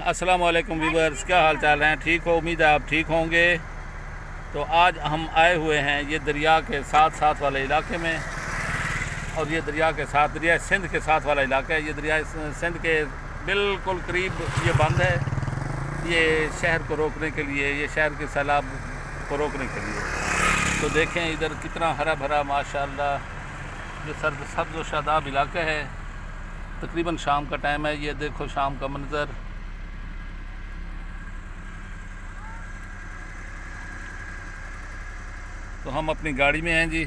अस्सलाम वालेकुम व्यूअर्स, क्या हाल चाल हैं? ठीक हो? उम्मीद है आप ठीक होंगे। तो आज हम आए हुए हैं ये दरिया के साथ वाले इलाके में, और ये दरिया के साथ दरिया सिंध के साथ वाला इलाका है। ये दरिया सिंध के बिल्कुल करीब ये बंद है, ये शहर को रोकने के लिए, ये शहर के सैलाब को रोकने के लिए। तो देखें इधर कितना हरा भरा माशाल्लाह, ये सब्ज़ व शादाब इलाका है। तकरीबन शाम का टाइम है, ये देखो शाम का मंज़र। तो हम अपनी गाड़ी में हैं जी।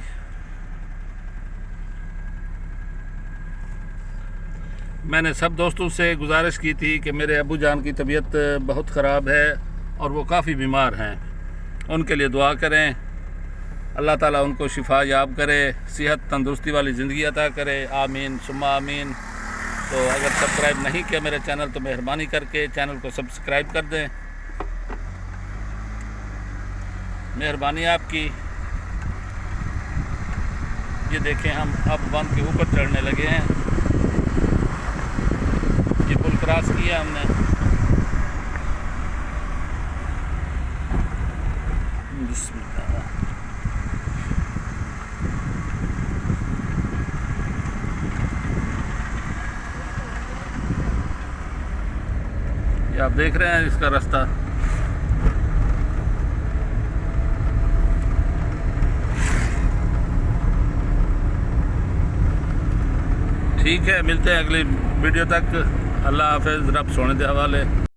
मैंने सब दोस्तों से गुजारिश की थी कि मेरे अब्बू जान की तबीयत बहुत ख़राब है और वो काफ़ी बीमार हैं, उनके लिए दुआ करें। अल्लाह ताला उनको शिफा याब करे, सेहत तंदुरुस्ती वाली ज़िंदगी अता करे। आमीन सुम्मा आमीन। तो अगर सब्सक्राइब नहीं किया मेरे चैनल तो मेहरबानी करके चैनल को सब्सक्राइब कर दें, मेहरबानी आपकी। ये देखें हम अब बंद के ऊपर चढ़ने लगे हैं। ये पुल क्रॉस किया हमने। बिस्मिल्लाह। ये आप देख रहे हैं इसका रास्ता। ठीक है, मिलते हैं अगली वीडियो तक। अल्लाह हाफ़िज़, रब सोने दे हवाले।